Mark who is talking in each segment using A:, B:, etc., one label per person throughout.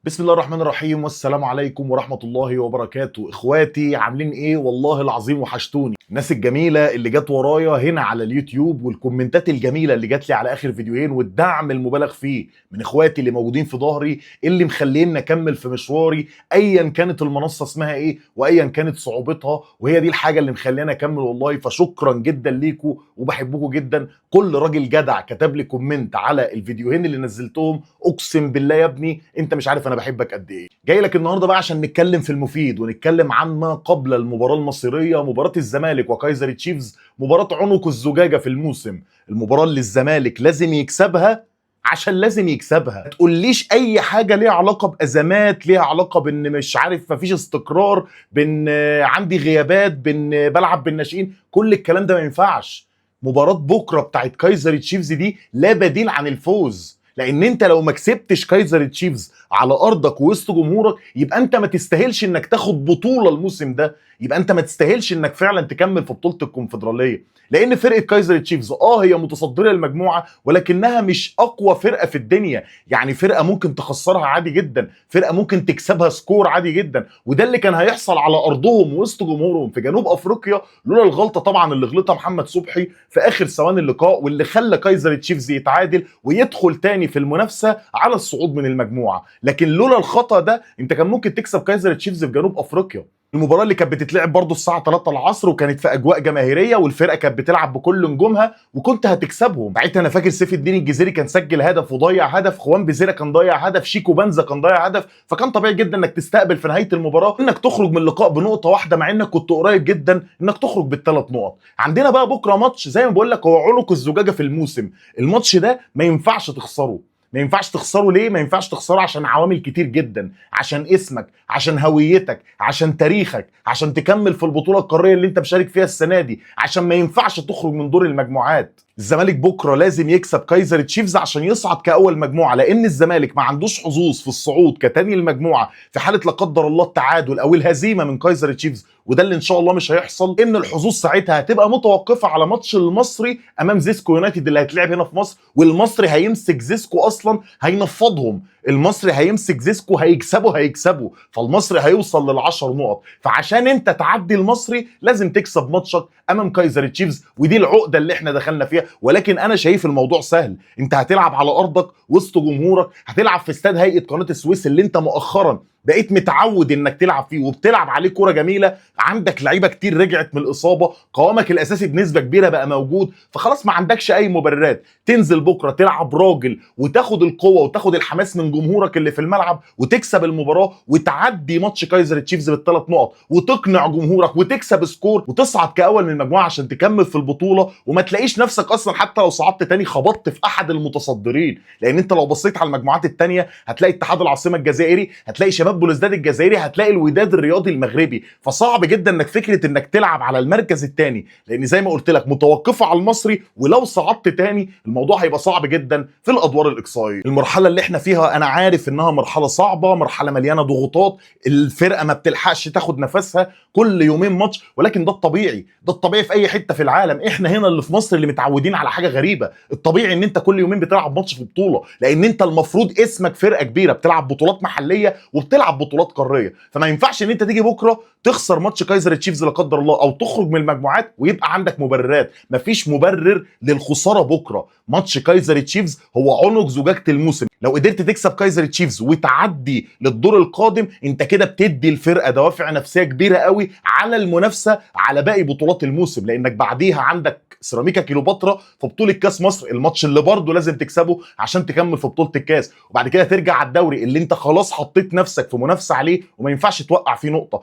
A: بسم الله الرحمن الرحيم والسلام عليكم ورحمة الله وبركاته. اخواتي عاملين ايه؟ والله العظيم وحشتوني. الناس الجميلة اللي جت ورايا هنا على اليوتيوب والكومنتات الجميلة اللي جت لي على اخر فيديوهين والدعم المبالغ فيه من اخواتي اللي موجودين في ظهري، اللي مخليني اكمل في مشواري ايا كانت المنصة اسمها ايه وايا كانت صعوبتها، وهي دي الحاجة اللي مخليني اكمل والله. فشكرا جدا ليكم وبحبكم جدا. كل راجل جدع كتب لي كومنت على الفيديوهين اللي نزلتهم، اقسم بالله يا ابني انت مش عارف انا بحبك قد ايه. جاي لك النهارده بقى عشان نتكلم في المفيد ونتكلم عن ما قبل المباراه المصيريه، مباراه الزمالك وكايزر تشيفز، مباراه عنق الزجاجه في الموسم، المباراه اللي الزمالك لازم يكسبها عشان لازم يكسبها. ما تقوليش اي حاجه ليها علاقه بازمات، ليها علاقه بان مش عارف مفيش استقرار، بان عندي غيابات، بان بلعب بالناشئين، كل الكلام ده ما ينفعش. مباراه بكره بتاعت كايزر تشيفز دي لا بديل عن الفوز، لان انت لو ما كسبتش كايزر تشيفز على ارضك وسط جمهورك يبقى انت ما تستاهلش انك تاخد بطوله الموسم ده، يبقى انت ما تستاهلش انك فعلا تكمل في بطوله الكونفدراليه. لان فرقه كايزر تشيفز هي متصدره المجموعه، ولكنها مش اقوى فرقه في الدنيا. يعني فرقه ممكن تخسرها عادي جدا، فرقه ممكن تكسبها سكور عادي جدا، وده اللي كان هيحصل على ارضهم وسط جمهورهم في جنوب افريقيا، لولا الغلطه طبعا اللي غلطها محمد صبحي في اخر ثواني اللقاء، واللي خلى كايزر تشيفز يتعادل ويدخل تاني في المنافسه على الصعود من المجموعه. لكن لولا الخطا ده انت كان ممكن تكسب كايزر تشيفز في جنوب افريقيا. المباراه اللي كانت بتتلعب برضو الساعه 3 العصر وكانت في اجواء جماهيريه والفرقه كانت بتلعب بكل نجومها وكنت هتكسبهم. ساعتها انا فاكر سيف الدين الجزيري كان سجل هدف وضيع هدف، خوان بيزيرا كان ضيع هدف، شيكو بنزا كان ضيع هدف، فكان طبيعي جدا انك تستقبل في نهايه المباراه انك تخرج من اللقاء بنقطه واحده، مع انك كنت قريب جدا انك تخرج بالثلاث نقط. عندنا بقى بكره ماتش زي ما بقول لك هو عنق الزجاجه في الموسم. الماتش ده ما ينفعش تخسره. ما ينفعش تخسره ليه؟ ما ينفعش تخسره عشان عوامل كتير جدا، عشان اسمك، عشان هويتك، عشان تاريخك، عشان تكمل في البطولة القارية اللي انت مشارك فيها السنة دي، عشان ما ينفعش تخرج من دور المجموعات. الزمالك بكره لازم يكسب كايزر تشيفز عشان يصعد كاول مجموعه، لان الزمالك ما عندوش حظوظ في الصعود كتاني المجموعه في حاله لا قدر الله التعادل او الهزيمه من كايزر تشيفز، وده اللي ان شاء الله مش هيحصل. ان الحظوظ ساعتها هتبقى متوقفه على ماتش المصري امام زيسكو يونايتد اللي هيتلعب هنا في مصر، والمصري هيمسك زيسكو اصلا هينفضهم. المصري هيمسك زيسكو هيكسبوا، فالمصري هيوصل لل10 نقط. فعشان انت تعدي المصري لازم تكسب ماتشك امام كايزر تشيفز، ودي العقده اللي احنا دخلنا فيها. ولكن انا شايف الموضوع سهل. انت هتلعب على ارضك وسط جمهورك، هتلعب في استاد هيئه قناه السويس اللي انت مؤخرا بقيت متعود انك تلعب فيه وبتلعب عليه كوره جميله، عندك لعيبه كتير رجعت من الاصابه، قوامك الاساسي بنسبه كبيره بقى موجود، فخلاص ما عندكش اي مبررات. تنزل بكره تلعب راجل وتاخد القوه وتاخد الحماس من جمهورك اللي في الملعب وتكسب المباراه وتعدي ماتش كايزر تشيفز بالثلاث نقط وتقنع جمهورك وتكسب سكور وتصعد كاول من المجموعه عشان تكمل في البطوله، وما تلاقيش نفسك اصلا حتى لو صعدت تاني خبطت في احد المتصدرين. لان انت لو بصيت على المجموعات الثانيه هتلاقي اتحاد العاصمه الجزائري، هتلاقي شباب بلوزداد الجزائري، هتلاقي الوداد الرياضي المغربي. فصعب جدا انك فكره انك تلعب على المركز الثاني، لان زي ما قلت لك متوقفه على المصري، ولو صعدت تاني الموضوع هيبقى صعب جدا في الادوار الاقصائيه. المرحله اللي احنا فيها انا عارف انها مرحله صعبه، مرحله مليانه ضغوطات، الفرقه ما بتلحقش تاخد نفسها، كل يومين ماتش، ولكن ده الطبيعي، ده الطبيعي في اي حته في العالم. احنا هنا اللي في مصر اللي متعودين على حاجه غريبه، الطبيعي ان انت كل يومين بتلعب ماتش في بطوله، لان انت المفروض اسمك فرقه كبيره بتلعب بطولات محليه وبتلعب بطولات قاريه. فما ينفعش ان انت تيجي بكره تخسر ماتش كايزر تشيفز لا قدر الله او تخرج من المجموعات ويبقى عندك مبررات. مفيش مبرر للخساره بكره. ماتش كايزر تشيفز هو عنق زجاجه الموسم. لو قدرت تكسب كايزر تشيفز وتعدي للدور القادم انت كده بتدي الفرقه دوافع نفسيه كبيره قوي على المنافسه على باقي بطولات الموسم، لانك بعديها عندك سيراميكا كيلوباترا في بطوله كاس مصر، الماتش اللي برضه لازم تكسبه عشان تكمل في بطوله الكاس، وبعد كده ترجع على الدوري اللي انت خلاص حطيت نفسك في منافسه عليه وما ينفعش توقع فيه نقطه.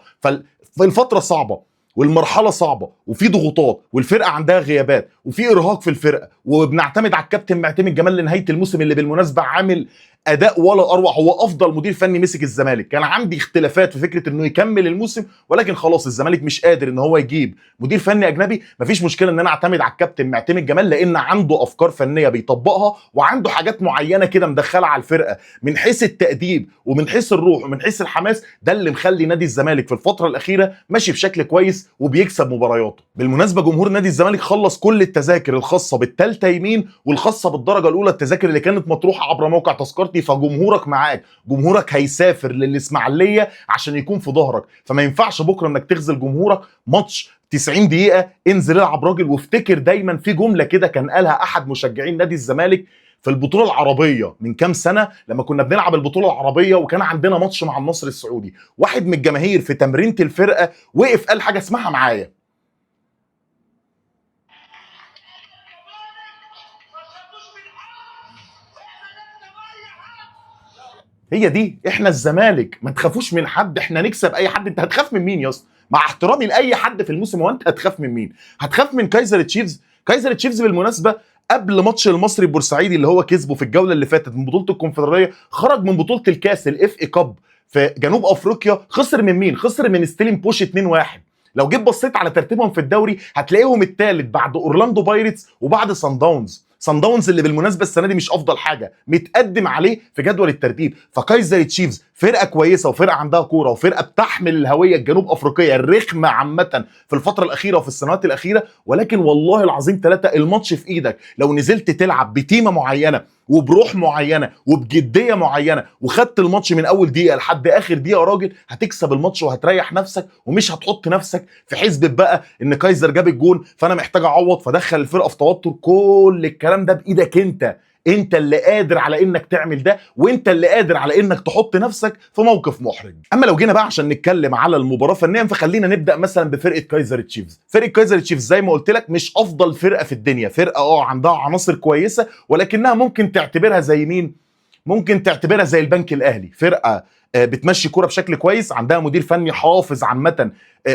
A: فالفتره صعبه والمرحله صعبه وفي ضغوطات والفرقه عندها غيابات وفي ارهاق في الفرقه، وبنعتمد على الكابتن معتمد جمال لنهايه الموسم اللي بالمناسبه عامل اداء ولا اروع، هو افضل مدير فني مسك الزمالك. كان عندي اختلافات في فكره انه يكمل الموسم، ولكن خلاص الزمالك مش قادر ان هو يجيب مدير فني اجنبي، مفيش مشكله ان انا اعتمد على الكابتن معتمد جمال لان عنده افكار فنيه بيطبقها وعنده حاجات معينه كده مدخلها على الفرقه من حيث التاديب ومن حيث الروح ومن حيث الحماس. ده اللي مخلي نادي الزمالك في الفتره الاخيره ماشي بشكل كويس وبيكسب مبارياته. بالمناسبه جمهور نادي الزمالك خلص كل التذاكر الخاصه بالثالثه يمين والخاصه بالدرجه الاولى، التذاكر اللي كانت مطروحه عبر موقع تذكرتي خسرتي فجمهورك معاك، جمهورك هيسافر للاسماعيليه عشان يكون في ظهرك، فما ينفعش بكره انك تخذل جمهورك. ماتش 90 دقيقه انزل العب راجل. وافتكر دايما في جمله كده كان قالها احد مشجعين نادي الزمالك في البطوله العربيه من كام سنه لما كنا بنلعب البطوله العربيه وكان عندنا ماتش مع النصر السعودي. واحد من الجماهير في تمرينه الفرقه وقف قال حاجه اسمها معايا: هي دي احنا الزمالك، ما تخافوش من حد، احنا نكسب اي حد. انت هتخاف من مين يا اسطى؟ مع احترامي لاي حد في الموسم، هو انت هتخاف من مين؟ هتخاف من كايزر تشيفز؟ كايزر تشيفز بالمناسبه قبل ماتش المصري البورسعيدي اللي هو كسبه في الجوله اللي فاتت من بطوله الكونفدراليه، خرج من بطوله الكاس الاف اي كاب في جنوب افريقيا. خسر من مين؟ خسر من ستيلين بوش 2-1. لو جيت بصيت على ترتيبهم في الدوري هتلاقيهم الثالث بعد اورلاندو بايرتس وبعد سان داونز. سان داونز اللي بالمناسبه السنه دي مش افضل حاجه، متقدم عليه في جدول الترتيب. فكايزر تشيفز فرقه كويسه وفرقه عندها كوره وفرقه بتحمل الهويه الجنوب افريقيه الرخمه عامه في الفتره الاخيره وفي السنوات الاخيره. ولكن والله العظيم ثلاثه الماتش في ايدك. لو نزلت تلعب بتيمه معينه وبروح معينه وبجديه معينه وخدت الماتش من اول دقيقه لحد اخر دقيقه يا راجل، هتكسب الماتش وهتريح نفسك ومش هتحط نفسك في حسبه بقى ان كايزر جاب الجون فانا محتاج اعوض فدخل الفرقه في توتر. كل الكلام ده بايدك انت اللي قادر على انك تعمل ده، وانت اللي قادر على انك تحط نفسك في موقف محرج. اما لو جينا بقى عشان نتكلم على المباراه فنيا فخلينا نبدا مثلا بفرقه كايزر تشيفز. فرقه كايزر تشيفز زي ما قلت لك مش افضل فرقه في الدنيا، فرقه عندها عناصر كويسه ولكنها ممكن تعتبرها زي مين؟ ممكن تعتبرها زي البنك الاهلي، فرقه بتمشي كوره بشكل كويس، عندها مدير فني حافظ عامه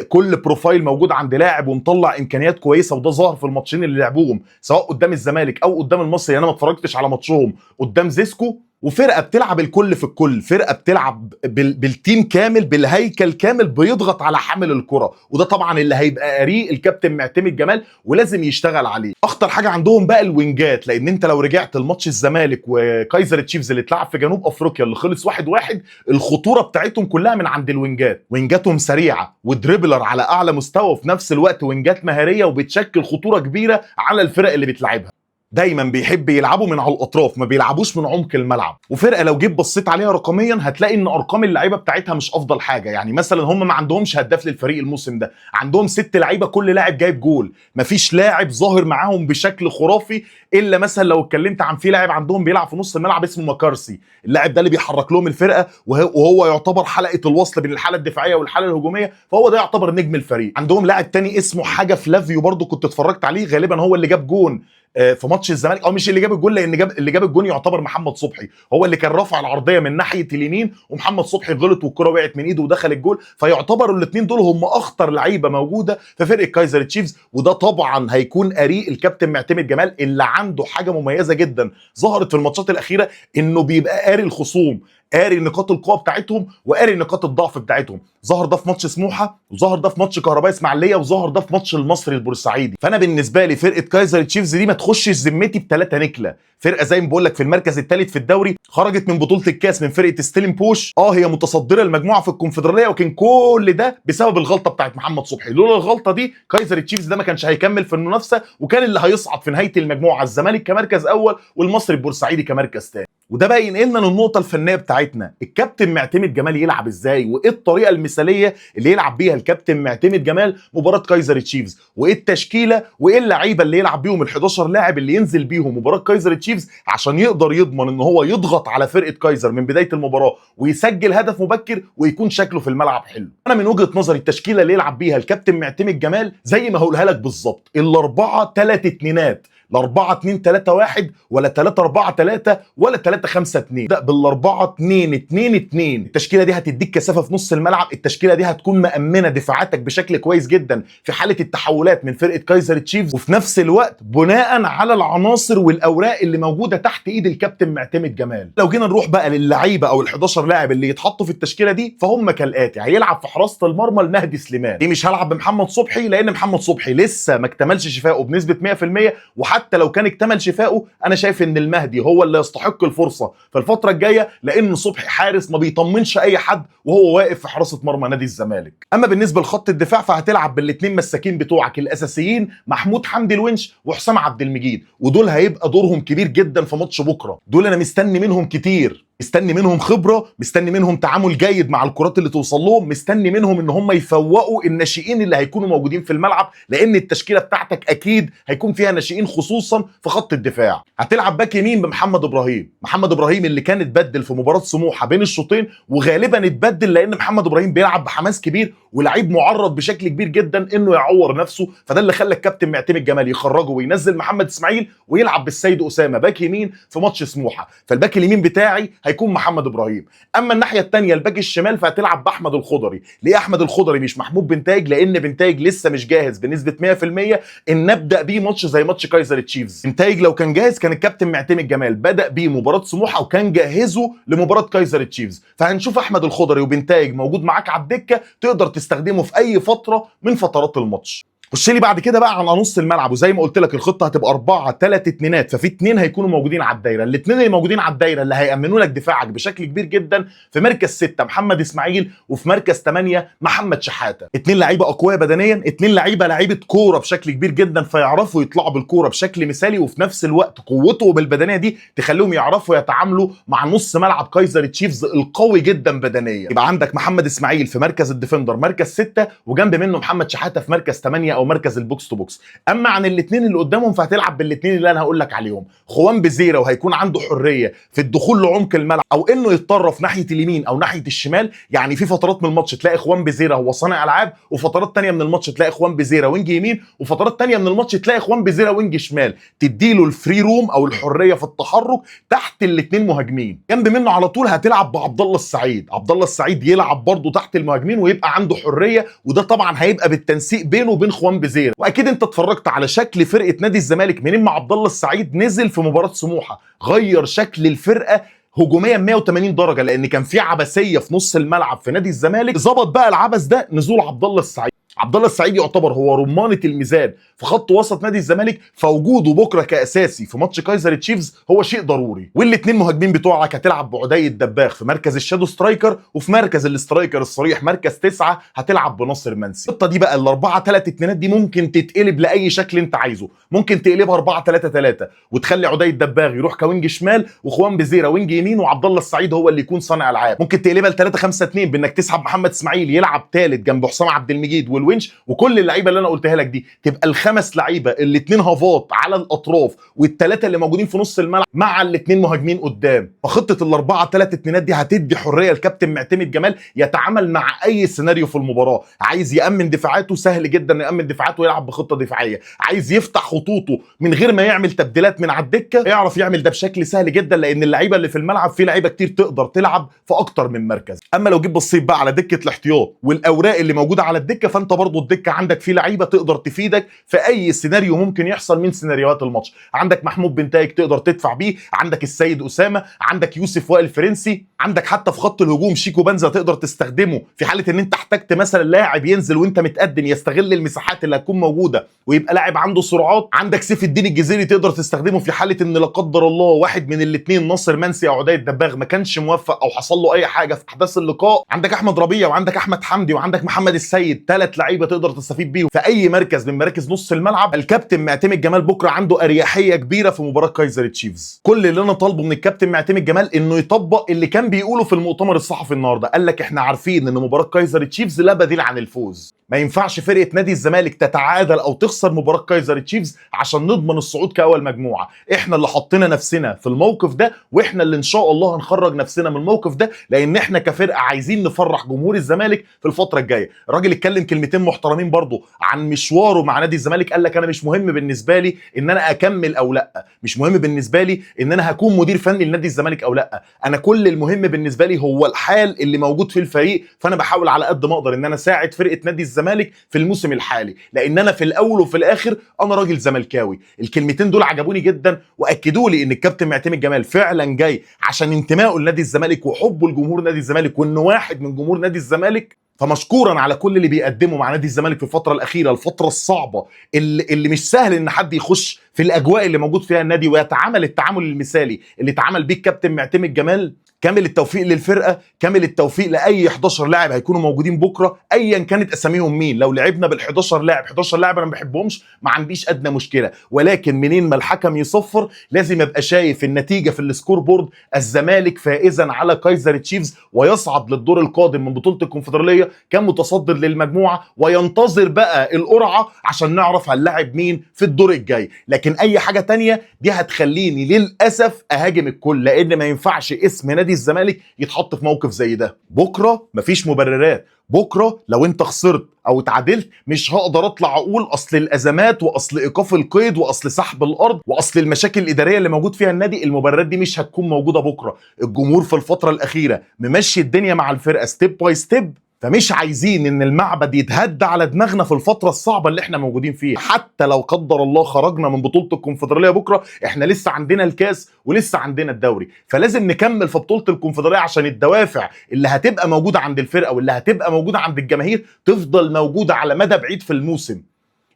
A: كل بروفايل موجود عند لاعب ومطلع امكانيات كويسه، وده ظهر في الماتشين اللي لعبوهم سواء قدام الزمالك او قدام المصري. انا ما اتفرجتش على ماتشهم قدام زيسكو. وفرقه بتلعب الكل في الكل، فرقه بتلعب بالتيم كامل بالهيكل كامل بيضغط على حامل الكره، وده طبعا اللي هيبقى قاريه الكابتن معتمد جمال ولازم يشتغل عليه. اخطر حاجه عندهم بقى الوينجات، لان انت لو رجعت الماتش الزمالك وكايزر تشيفز اللي اتلعب في جنوب افريقيا اللي خلص 1-1 الخطوره بتاعتهم كلها من عند الوينجات. وينجاتهم سريعه ودريبلر على اعلى مستوى وفي نفس الوقت وينجات مهاريه وبتشكل خطوره كبيره على الفرق اللي بتلعبها. دايما بيحب يلعبوا من على الاطراف، ما بيلعبوش من عمق الملعب. وفرقه لو جيت بصيت عليها رقميا هتلاقي ان ارقام اللعيبه بتاعتها مش افضل حاجه. يعني مثلا هم ما عندهمش هداف للفريق الموسم ده، عندهم 6 لعيبه كل لاعب جايب جول، مفيش لاعب ظاهر معاهم بشكل خرافي الا مثلا لو اتكلمت عن في لاعب عندهم بيلعب في نص الملعب اسمه ماكارسي. اللاعب ده اللي بيحرك لهم الفرقه وهو يعتبر حلقه الوصل بين الحاله الدفاعيه والحاله الهجوميه، فهو ده يعتبر نجم الفريق. عندهم لاعب تاني اسمه حاجه فلافيو برضو كنت اتفرجت عليه، غالبا هو اللي جاب جون في ماتش الزمالك، او مش اللي جاب الجول لان اللي جاب الجون يعتبر محمد صبحي، هو اللي كان رافع العرضيه من ناحيه اليمين ومحمد صبحي غلط والكره وقعت من ايده ودخل الجول. فيعتبروا الاثنين دول هم اخطر لعيبه موجوده في فرقه كايزر تشيفز. وده طبعا هيكون قاري الكابتن معتمد جمال اللي عنده حاجه مميزه جدا ظهرت في الماتشات الاخيره، انه بيبقى قاري الخصوم، قاري نقاط القوه بتاعتهم وقاري نقاط الضعف بتاعتهم. ظهر ده في ماتش سموحه، وظهر ده في ماتش كهرباء اسماعيليه، وظهر ده في ماتش المصري البورسعيدي. فانا بالنسبه لي فرقه كايزر تشيفز دي ما تخشش ذمتي ب3 نكله. فرقه زي ما بقول لك في المركز الثالث في الدوري، خرجت من بطوله الكاس من فرقه ستيلين بوش. هي متصدره المجموعه في الكونفدراليه، وكان كل ده بسبب الغلطه بتاعت محمد صبحي. لولا الغلطه دي كايزر تشيفز ده ما كانش هيكمل في المنافسه، وكان اللي هيصعد في نهايه المجموعه الزمالك كمركز اول والمصري البورسعيدي كمركز ثاني. وده بقى ينقلنا للنقطه الفنيه بتاعتنا، الكابتن معتمد جمال يلعب ازاي، وايه الطريقه المثاليه اللي يلعب بيها الكابتن معتمد جمال مباراه كايزر تشيفز، وايه التشكيله وايه اللعيبه اللي يلعب بيهم ال11 لاعب اللي ينزل بيهم مباراه كايزر تشيفز عشان يقدر يضمن ان هو يضغط على فرقه كايزر من بدايه المباراه ويسجل هدف مبكر ويكون شكله في الملعب حلو. انا من وجهه نظري التشكيله اللي يلعب بيها الكابتن معتمد جمال زي ما هقولها لك بالظبط، ال4 3 2، لا 4 2 3 1 ولا 3 4 3 ولا 3 5 2، ده بال4 2 2 2. التشكيله دي هتديك كثافه في نص الملعب، التشكيله دي هتكون مأمنه دفاعاتك بشكل كويس جدا في حاله التحولات من فرقه كايزر تشيفز، وفي نفس الوقت بناء على العناصر والاوراق اللي موجوده تحت ايد الكابتن معتمد جمال. لو جينا نروح بقى للعيبه او ال11 لاعب اللي يتحطوا في التشكيله دي فهم كالاتي: هيلعب في حراسه المرمى المهدي سليمان، دي مش هلعب بمحمد صبحي لان محمد صبحي لسه ما اكتملش شفائه بنسبه 100%، وحتى حتى لو كان اكتمل شفائه انا شايف ان المهدي هو اللي يستحق الفرصه في الفتره الجايه، لان صبحي حارس ما بيطمنش اي حد وهو واقف في حراسه مرمى نادي الزمالك. اما بالنسبه لخط الدفاع فهتلعب بالاثنين مساكين بتوعك الاساسيين محمود حمدي الونش وحسام عبد المجيد، ودول هيبقى دورهم كبير جدا في ماتش بكره. دول انا مستني منهم كتير، مستني منهم خبره، مستني منهم تعامل جيد مع الكرات اللي توصل لهم، مستني منهم ان هم يفوقوا الناشئين اللي هيكونوا موجودين في الملعب، لان التشكيله بتاعتك اكيد هيكون فيها ناشئين خصوصا في خط الدفاع. هتلعب باك يمين بمحمد ابراهيم، محمد ابراهيم اللي كان اتبدل في مباراه سموحه بين الشوطين، وغالبا اتبدل لان محمد ابراهيم بيلعب بحماس كبير ولعيب معرض بشكل كبير جدا انه يعور نفسه، فده اللي خلى الكابتن معتمد جمال يخرجه وينزل محمد اسماعيل ويلعب بالسيد اسامه باك يمين في ماتش سموحه. فالباك اليمين بتاعي هيكون محمد ابراهيم. اما الناحيه الثانيه الباك الشمال فهتلعب باحمد الخضري. ليه احمد الخضري مش محمود بنتايج؟ لان بنتايج لسه مش جاهز بنسبه 100% ان نبدا بيه ماتش زي ماتش كايزر تشيفز. بنتايج لو كان جاهز كان الكابتن معتمد جمال بدا بيه مباراه سموحه وكان جهزه لمباراه كايزر تشيفز. فهنشوف احمد الخضري وبنتايج موجود معاك على الدكه تقدر تستخدمه في اي فتره من فترات الماتش. خش لي بعد كده بقى على نص الملعب، وزي ما قلت لك الخطه هتبقى 4-3-2، ففي 2 هيكونوا موجودين على الدايره، الاثنين اللي موجودين على الدايره اللي هيامنوا لك دفاعك بشكل كبير جدا في مركز 6 محمد اسماعيل وفي مركز 8 محمد شحاته. 2 لعيبه اقوياء بدنيا، 2 لعيبه كوره بشكل كبير جدا، فيعرفوا يطلعوا بالكوره بشكل مثالي، وفي نفس الوقت قوته بالبدنيه دي تخليهم يعرفوا يتعاملوا مع نص ملعب كايزر تشيفز القوي جدا بدنيا. يبقى عندك محمد اسماعيل في مركز الديفندر مركز 6، وجنب منه محمد شحاته في مركز 8 او مركز البوكس تو بوكس. اما عن الاثنين اللي قدامهم فهتلعب بالاثنين اللي انا هقول لك عليهم، خوان بزيرة وهيكون عنده حريه في الدخول لعمق الملعب او انه يتطرف ناحيه اليمين او ناحيه الشمال. يعني في فترات من الماتش تلاقي خوان بزيرة هو صانع العاب، وفترات ثانيه من الماتش تلاقي خوان بزيرة وينج يمين، وفترات ثانيه من الماتش تلاقي خوان بزيرة وينج شمال، تديله الفري روم او الحريه في التحرك تحت الاثنين مهاجمين. جنب منه على طول هتلعب بعبد الله السعيد، عبد الله السعيد يلعب برضه تحت المهاجمين ويبقى عنده حريه، وده طبعا هيبقى بالتنسيق بينه وبين خوان بزيرة. واكيد انت اتفرجت على شكل فرقه نادي الزمالك منين ما عبد الله السعيد نزل في مباراه سموحه، غير شكل الفرقه هجوميا 180 درجه، لان كان في عبثيه في نص الملعب في نادي الزمالك، ظبط بقى العبث ده نزول عبد الله السعيد. عبد الله السعيد يعتبر هو رمانه الميزان في خط وسط نادي الزمالك، فوجوده بكره كاساسي في ماتش كايزر تشيفز هو شيء ضروري. والاثنين مهاجمين بتوعك هتلعب بعدي الدباغ في مركز الشادو سترايكر، وفي مركز الاسترايكر الصريح مركز 9 هتلعب بناصر منسي. الخطه دي بقى ال4-3-2 دي ممكن تتقلب لاي شكل انت عايزه، ممكن تقلبها 4-3-3 وتخلي عدي الدباغ يروح كوينج شمال وخوان بزيرة وينج يمين وعبد الله السعيد هو اللي يكون صانع العاب. ممكن تقلبها ل3-5-2 بانك تسحب محمد اسماعيل يلعب ثالث جنب حسام عبد المجيد والونش، وكل اللعيبه اللي انا قلتها لك دي تبقى الخمس لعيبه، الاثنين هافات على الاطراف والثلاثه اللي موجودين في نص الملعب مع الاثنين مهاجمين قدام. فخطه ال4-3-2 دي هتدي حريه الكابتن معتمد جمال يتعامل مع اي سيناريو في المباراه. عايز يامن دفاعاته سهل جدا يامن دفاعاته ويلعب بخطه دفاعيه، عايز يفتح خطوطه من غير ما يعمل تبديلات من على الدكه يعرف يعمل ده بشكل سهل جدا، لان اللعيبه اللي في الملعب في لعيبه كتير تقدر تلعب في اكتر من مركز. اما لو جيت بصيت بقى على دكه الاحتياط والاوراق اللي موجوده على الدكه، فانت برضو الدكه عندك في لعيبه تقدر تفيدك في اي سيناريو ممكن يحصل من سيناريوهات الماتش. عندك محمود بنتايج تقدر تدفع بيه، عندك السيد اسامه، عندك يوسف وائل الفرنسي، عندك حتى في خط الهجوم شيكو بنزا تقدر تستخدمه في حاله ان انت احتجت مثلا لاعب ينزل وانت متقدم يستغل المساحات اللي هتكون موجوده ويبقى لاعب عنده سرعات. عندك سيف الدين الجزيري تقدر تستخدمه في حاله ان لا قدر الله واحد من الاثنين ناصر منسي او عدي الدباغ ما كانش موفق او حصل له اي حاجه في احداث اللقاء. عندك احمد ربيع وعندك احمد حمدي وعندك محمد السيد، 3 لعيبه تقدر تستفيد بيهم في اي مركز من مراكز نص الملعب. الكابتن معتمد جمال بكره عنده اريحيه كبيره في مباراه كايزر تشيفز. كل اللي انا طالبه من الكابتن معتمد جمال انه يطبق اللي كان بيقوله في المؤتمر الصحفي النهارده. قال لك احنا عارفين ان مباراه كايزر تشيفز لا بديل عن الفوز، ما ينفعش فرقه نادي الزمالك تتعادل او تخسر مباراه كايزر تشيفز عشان نضمن الصعود كاول مجموعه. احنا اللي حطينا نفسنا في الموقف ده، واحنا اللي ان شاء الله هنخرج نفسنا من الموقف ده، لان احنا كفرقه عايزين نفرح جمهور الزمالك في الفتره الجايه. الراجل اتكلم كلمتين محترمين برضه عن مشواره مع نادي الزمالك. قال لك انا مش مهم بالنسبه لي ان انا اكمل او لا، مش مهم بالنسبه لي ان انا هكون مدير فني لنادي الزمالك او لا، انا كل المهم بالنسبه لي هو الحال اللي موجود في الفريق. فانا بحاول على قد ما اقدر ان انا اساعد فرقه نادي الزمالك في الموسم الحالي، لان انا في الاول وفي الاخر انا راجل زملكاوي. الكلمتين دول عجبوني جدا واكدوا لي ان الكابتن معتمد جمال فعلا جاي عشان انتمائه لنادي الزمالك وحبه لجمهور نادي الزمالك، وانه واحد من جمهور نادي الزمالك فمشكورا على كل اللي بيقدمه مع نادي الزمالك في الفتره الاخيره، الفتره الصعبه اللي مش سهل ان حد يخش في الاجواء اللي موجود فيها النادي ويتعامل التعامل المثالي اللي اتعامل بيه الكابتن معتمد جمال. كامل التوفيق للفرقه، كامل التوفيق لاي 11 لاعب هيكونوا موجودين بكره ايا كانت اساميهم مين. لو لعبنا بال11 لاعب 11 لاعب انا ما بحبهمش ما عنديش ادنى مشكله، ولكن منين ما الحكم يصفر لازم ابقى شايف النتيجه في السكور بورد الزمالك فائزا على كايزر تشيفز ويصعد للدور القادم من بطوله الكونفدراليه كمتصدر للمجموعه، وينتظر بقى القرعه عشان نعرف هنلاعب مين في الدور الجاي. لكن اي حاجه تانية دي هتخليني للاسف اهاجم الكل، لان ما ينفعش اسم نادي الزمالك يتحط في موقف زي ده. بكره مفيش مبررات، بكره لو انت خسرت او اتعادلت مش هقدر اطلع اقول اصل الازمات واصل ايقاف القيد واصل سحب الارض واصل المشاكل الاداريه اللي موجود فيها النادي. المبررات دي مش هتكون موجوده بكره. الجمهور في الفتره الاخيره ممشي الدنيا مع الفرقه ستيب باي ستيب، فمش عايزين ان المعبد يتهد على دماغنا في الفتره الصعبه اللي احنا موجودين فيها. حتى لو قدر الله خرجنا من بطوله الكونفدراليه بكره، احنا لسه عندنا الكاس ولسه عندنا الدوري، فلازم نكمل في بطوله الكونفدراليه عشان الدوافع اللي هتبقى موجوده عند الفرقه واللي هتبقى موجوده عند الجماهير تفضل موجوده على مدى بعيد في الموسم.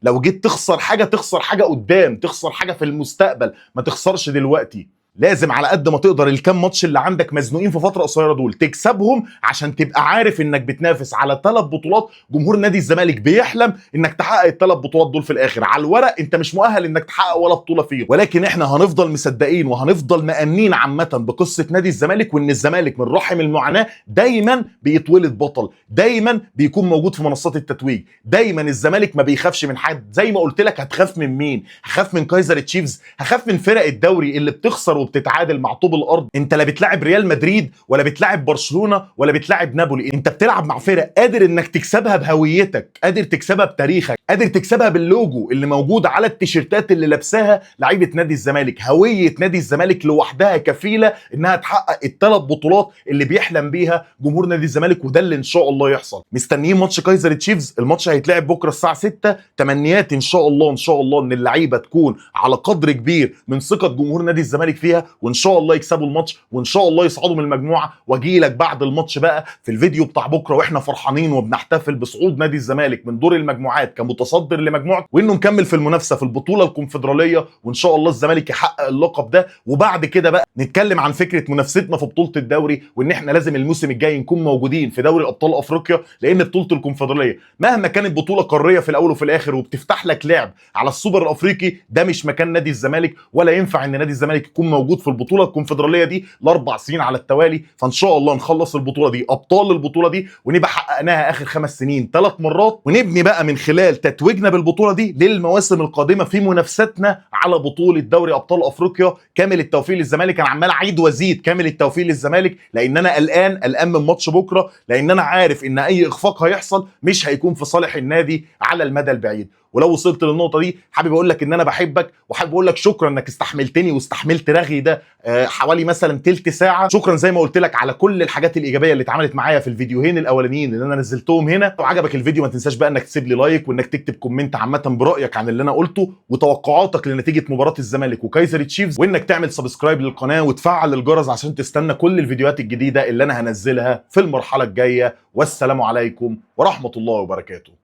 A: لو جيت تخسر حاجه تخسر حاجه قدام، تخسر حاجه في المستقبل، ما تخسرش دلوقتي. لازم على قد ما تقدر الكام ماتش اللي عندك مزنوقين في فتره قصيره دول تكسبهم عشان تبقى عارف انك بتنافس على 3 بطولات. جمهور نادي الزمالك بيحلم انك تحقق ال3 بطولات دول في الاخر. على الورق انت مش مؤهل انك تحقق ولا بطوله فيهم، ولكن احنا هنفضل مصدقين وهنفضل مأمنين عامه بقصه نادي الزمالك، وان الزمالك من رحم المعاناه دايما بيتولد بطل، دايما بيكون موجود في منصات التتويج، دايما الزمالك ما بيخافش من حد. زي ما قلت لك، هتخاف من مين؟ هخاف من كايزر تشيفز؟ هخاف من فرق الدوري اللي بتخسر وبتتعادل مع طوب الارض؟ انت لا بتلاعب ريال مدريد ولا بتلاعب برشلونه ولا بتلاعب نابولي، انت بتلعب مع فرق قادر انك تكسبها بهويتك، قادر تكسبها بتاريخك، قادر تكسبها باللوجو اللي موجود على التيشيرتات اللي لابساها لعيبه نادي الزمالك. هويه نادي الزمالك لوحدها كفيله انها تحقق ال3 بطولات اللي بيحلم بيها جمهور نادي الزمالك، وده اللي ان شاء الله يحصل. مستنيين ماتش كايزر تشيفز، الماتش هيتلعب بكره الساعه 6. تمنيات ان شاء الله ان شاء الله ان اللعيبه تكون على قدر كبير من ثقه جمهور نادي الزمالك فيها، وان شاء الله يكسبوا الماتش، وان شاء الله يصعدوا من المجموعه. واجي لك بعد الماتش بقى في الفيديو بتاع بكره واحنا فرحانين وبنحتفل بصعود نادي الزمالك من دور المجموعات كمتصدر لمجموعه، وانه مكمل في المنافسه في البطوله الكونفدراليه، وان شاء الله الزمالك يحقق اللقب ده. وبعد كده بقى نتكلم عن فكره منافستنا في بطوله الدوري، وان احنا لازم الموسم الجاي نكون موجودين في دوري ابطال افريقيا، لان بطوله الكونفدراليه مهما كانت بطوله قاريه في الاول وفي الاخر وبتفتح لك لعب على السوبر الافريقي، ده مش مكان نادي الزمالك، ولا ينفع ان نادي الزمالك يكون موجود في البطوله الكونفدراليه دي ل4 سنين على التوالي. فان شاء الله نخلص البطوله دي ابطال البطوله دي، ونبقى حققناها اخر 5 سنين 3 مرات، ونبني بقى من خلال تتويجنا بالبطوله دي للمواسم القادمه في منافستنا على بطوله دوري ابطال افريقيا. كامل التوفيق للزمالك. انا عمال اعيد وازيد كامل التوفيق للزمالك، لان انا قلقان من ماتش بكره، لان انا عارف ان اي اخفاق هيحصل مش هيكون في صالح النادي على المدى البعيد. ولو وصلت للنقطه دي حابب اقول لك ان انا بحبك، وحابب اقول لك شكرا انك استحملتني واستحملت رغي ده حوالي مثلا تلت ساعه. شكرا زي ما قلت لك على كل الحاجات الايجابيه اللي اتعملت معايا في الفيديوهين الاولانيين اللي انا نزلتهم هنا. لو عجبك الفيديو ما تنساش بقى انك تسيب لي لايك، وانك تكتب كومنت عامه برايك عن اللي انا قلته وتوقعاتك لنتيجه مباراه الزمالك وكايزر تشيفز، وانك تعمل سبسكرايب للقناه وتفعل الجرس عشان تستنى كل الفيديوهات الجديده اللي انا هنزلها في المرحله الجايه. والسلام عليكم ورحمه الله وبركاته.